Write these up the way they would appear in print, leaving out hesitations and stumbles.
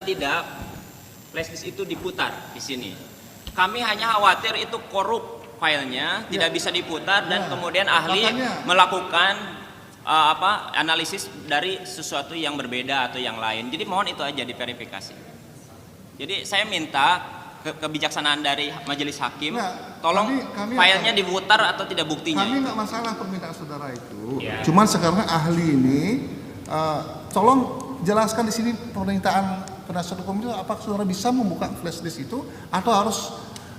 Tidak, flash disk itu diputar di sini. Kami hanya khawatir itu korup filenya, tidak bisa diputar dan kemudian ahli melakukan analisis dari sesuatu yang berbeda atau yang lain. Jadi mohon itu aja diverifikasi. Jadi saya minta kebijaksanaan dari majelis hakim, tolong filenya diputar atau tidak buktinya. Kami nggak masalah permintaan saudara itu. Cuman sekarang ahli ini, tolong jelaskan di sini permintaan penasihat hukum itu, apakah saudara bisa membuka flash disk itu atau harus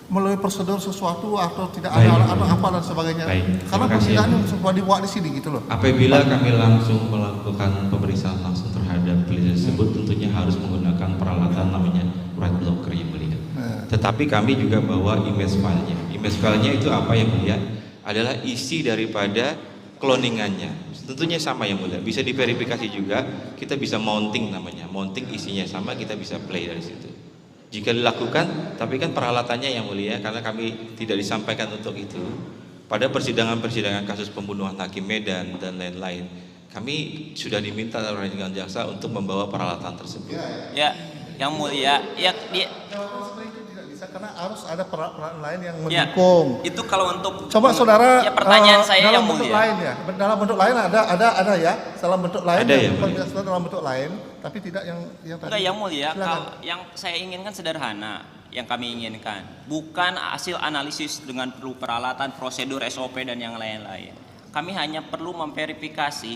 melalui prosedur sesuatu atau tidak ada atau apa dan sebagainya. Karena permintaannya sudah dibuat di sini gitu loh. Apabila kami langsung melakukan pemeriksaan langsung terhadap flash tersebut, tentunya harus menggunakan peralatan namanya write blocker yang mulia. Tetapi kami juga bawa image filenya. Image filenya itu apa yang mulia? Adalah isi daripada cloningannya. Tentunya sama yang mulia. Bisa diverifikasi juga. Kita bisa mounting namanya. Mounting isinya sama, kita bisa play dari situ. Jika dilakukan, tapi kan peralatannya yang mulia, karena kami tidak disampaikan untuk itu. Pada persidangan-persidangan kasus pembunuhan Hakim Medan dan lain-lain, kami sudah diminta oleh jaksa untuk membawa peralatan tersebut. Ya, yang mulia, ya dia. Karena harus ada peralatan lain yang mendukung. Itu kalau untuk coba saudara ya pertanyaan saya dalam yang bentuk mulia. lain ya. Dalam bentuk lain ada ya. Dalam bentuk lain ada ya, dalam bentuk lain, tapi tidak yang tadi. Enggak, yang mulia, yang saya inginkan sederhana. Yang kami inginkan bukan hasil analisis dengan perlu peralatan, prosedur, SOP dan yang lain-lain. Kami hanya perlu memverifikasi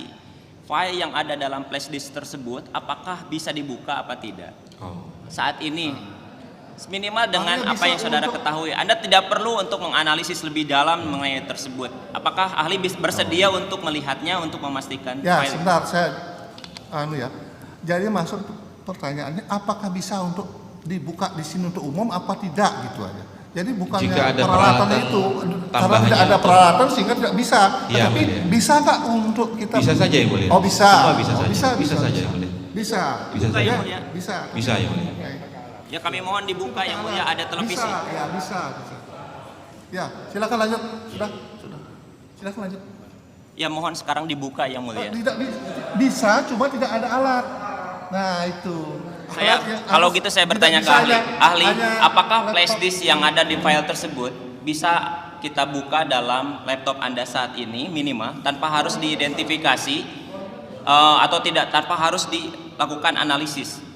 file yang ada dalam flash disk tersebut apakah bisa dibuka apa tidak. Saat ini minimal dengan apa yang saudara ketahui, Anda tidak perlu untuk menganalisis lebih dalam mengenai tersebut. Apakah ahli bersedia untuk melihatnya untuk memastikan? Ya, file? sebentar saya Jadi maksud pertanyaannya, apakah bisa untuk dibuka di sini untuk umum apa tidak gitu aja. Jadi bukannya jika ada peralatan itu karena tidak ada peralatan sehingga tidak bisa. Ya, tapi bisa nggak untuk kita? Bisa saja yang mulia. Oh bisa. Semua bisa saja. Bisa saja yang mulia. Bisa. Bisa saja. saja. Ya? Bisa yang mulia. Ya kami mohon dibuka yang mulia, ada televisi. Bisa. Ya, silakan lanjut. Sudah. Silakan lanjut. Ya mohon sekarang dibuka yang mulia. Tidak bisa, cuma tidak ada alat. Nah itu. Kalau gitu saya bertanya ke ahli, apakah flash disk yang ada di file tersebut bisa kita buka dalam laptop Anda saat ini minimal tanpa harus diidentifikasi atau tidak, tanpa harus dilakukan analisis?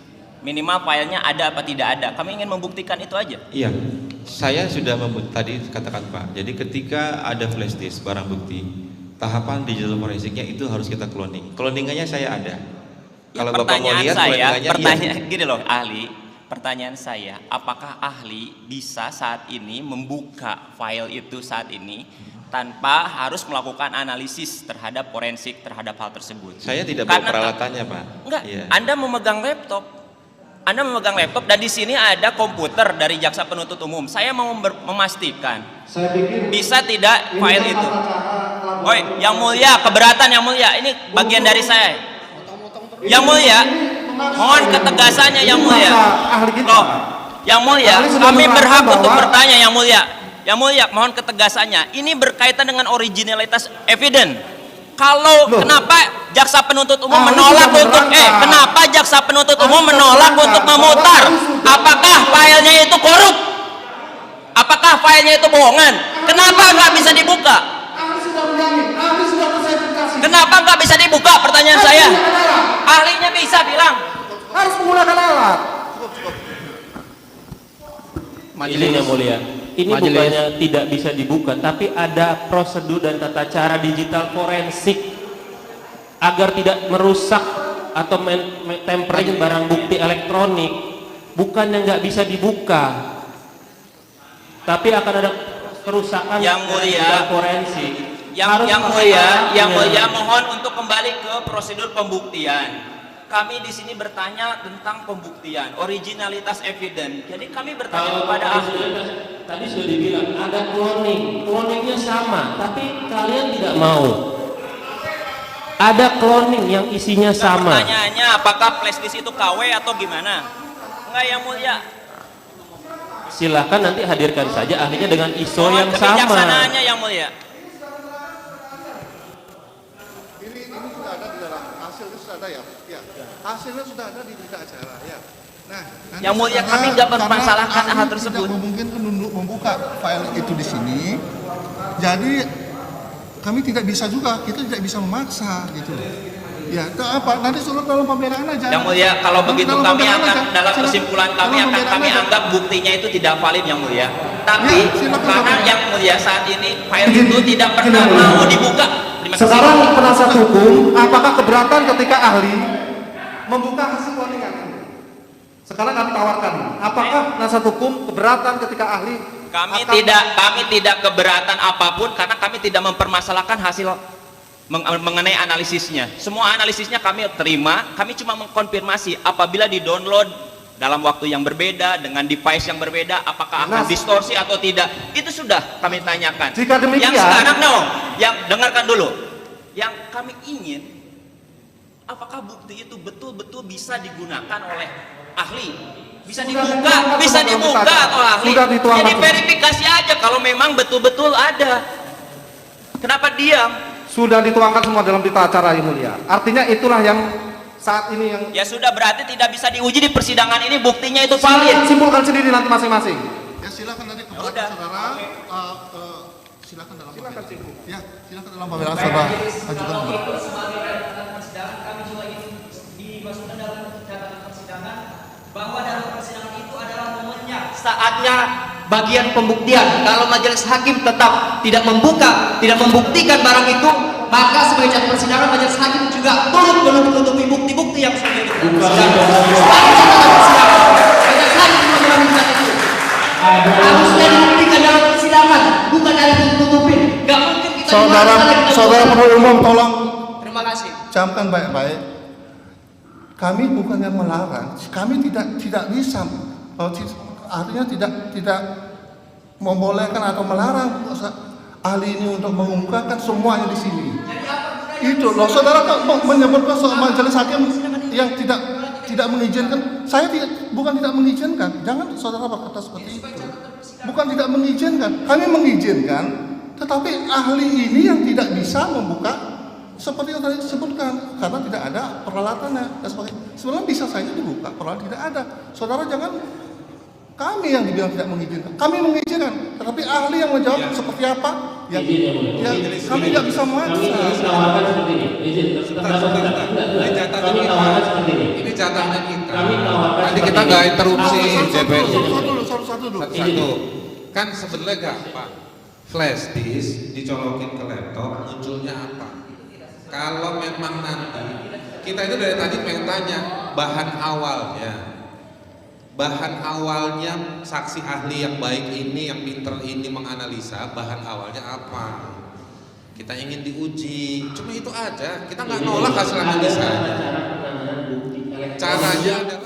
Minimal filenya ada apa tidak ada. Kami ingin membuktikan itu aja. Iya, saya sudah tadi katakan Pak. Jadi ketika ada flash disk barang bukti, tahapan digital forensiknya itu harus kita cloning. Cloningannya saya ada. Kalau Bapak mau lihat pertanyaan gini loh ahli, pertanyaan saya, apakah ahli bisa saat ini membuka file itu saat ini tanpa harus melakukan analisis terhadap forensik terhadap hal tersebut? Saya tidak bawa peralatannya Pak. Enggak, Anda memegang laptop dan di sini ada komputer dari jaksa penuntut umum. Saya mau memastikan bisa tidak file itu. Oi, yang mulia, keberatan yang mulia, ini bagian dari saya. Yang mulia, mohon ketegasannya yang mulia. Loh, yang mulia, kami berhak untuk bertanya yang mulia. Yang mulia, mohon ketegasannya. Ini berkaitan dengan originalitas evidence. Kalau kenapa jaksa penuntut umum menolak untuk kenapa jaksa penuntut umum menolak untuk memutar? Apakah filenya itu korup? Apakah filenya itu bohongan? Kenapa nggak bisa dibuka? Kenapa nggak bisa dibuka? Pertanyaan saya. Ahlinya bisa bilang harus menggunakan alat. Ini yang mulia. Ini bukannya tidak bisa dibuka, tapi ada prosedur dan tata cara digital forensik agar tidak merusak atau tampering barang bukti elektronik. Bukannya nggak bisa dibuka, tapi akan ada kerusakan yang mulia forensik. Yang mulia mohon untuk kembali ke prosedur pembuktian. Kami di sini bertanya tentang pembuktian, originalitas evidence. Jadi kami bertanya kepada ahli. Tadi sudah dibilang ada cloningnya sama, tapi kalian tidak mau. Ada cloning yang isinya sama. Pertanyaannya apakah flash disk itu KW atau gimana? Enggak yang mulia. Silahkan nanti hadirkan saja ahlinya dengan ISO yang sama. Kebijaksanaannya yang mulia. Hasilnya sudah ada di berita acara ya. Nah, Yang mulia, kami nggak mempermasalahkan hal tersebut. Tidak memungkinkan untuk membuka file itu di sini. Jadi kami tidak bisa juga, kita tidak bisa memaksa gitu. Ya, itu apa? Nanti surat dalam pembelaan aja. Yang mulia, kalau begitu Dalam kami pembelaan akan aja. dalam kesimpulan kami Dalam akan pembelaan kami aja. anggap buktinya itu tidak valid yang mulia. Tapi Ya, silakan, karena Bapak. yang mulia saat ini file itu tidak pernah mau dibuka. Terima kasih. Sekarang penasihat hukum, apakah keberatan ketika ahli membuka hasil cloningan? Sekarang kami tawarkan, apakah penasihat hukum keberatan ketika ahli Kami akan- tidak keberatan apapun karena kami tidak mempermasalahkan hasil mengenai analisisnya. Semua analisisnya kami terima, kami cuma mengkonfirmasi apabila di-download dalam waktu yang berbeda dengan device yang berbeda apakah akan Jelas. distorsi atau tidak. Itu sudah kami tanyakan. Jika demikian- yang sekarang yang dengarkan dulu. Yang kami ingin apakah bukti itu betul-betul bisa digunakan oleh ahli? Bisa dibuka, bisa dibuka atau ahli. Sudah dituangkan. Jadi verifikasi aja kalau memang betul-betul ada. Kenapa diam? sudah dituangkan semua dalam berita acara yang mulia? Artinya itulah yang saat ini yang Ya sudah, berarti tidak bisa diuji di persidangan ini, buktinya itu valid. simpulkan sendiri nanti masing-masing. Ya silakan nanti Udah. keberatan saudara. Silakan dalam pembelaan. Ya, silakan dalam pembelaan saudara ajukan. Bahwa dalam persidangan itu adalah momennya, saatnya bagian pembuktian. Kalau majelis hakim tetap tidak membuka, tidak membuktikan barang itu, maka sebagai catatan persidangan majelis hakim juga turut menutupi bukti-bukti yang sudah dibuktikan. Sebagai catatan persidangan, majelis hakim juga melakukan itu. Harusnya dibuktikan dalam persidangan, bukan dari tutup-tutupin. Gak mungkin kita Saudara penuntut umum tolong Terima kasih. camkan baik-baik. Kami bukannya melarang, kami tidak bisa, artinya tidak membolehkan atau melarang ahli ini untuk mengungkapkan semuanya di sini. Itu loh, saudara menyebutkan soal majelis hakim yang tidak mengizinkan. Saya bukan tidak mengizinkan. Jangan saudara berkata seperti itu. Bukan tidak mengizinkan, kami mengizinkan, tetapi ahli ini yang tidak bisa membuka seperti yang tadi disebutkan karena tidak ada peralatannya dan sebagainya. Sebenarnya bisa saja dibuka, peralatan tidak ada. Saudara jangan kami yang dibilang tidak mengizinkan. Kami mengizinkan, tetapi ahli yang menjawab seperti apa? Ya, kami tidak bisa memaksa. Kami tawarkan seperti ini. Izin, kami tawarkan seperti ini. Ini catatan kita. Kami tawarkan Tadi seperti kita ini. nggak interupsi DPU. Satu dulu. Satu. Kan sebenarnya gampang. Flash disk dicolongin ke laptop, munculnya apa? Kalau memang nanti kita itu dari tadi pengen tanya bahan awalnya saksi ahli yang baik ini, yang pinter ini menganalisa bahan awalnya apa? Kita ingin diuji, cuma itu aja. Kita nggak nolak hasil analisanya. Caranya adalah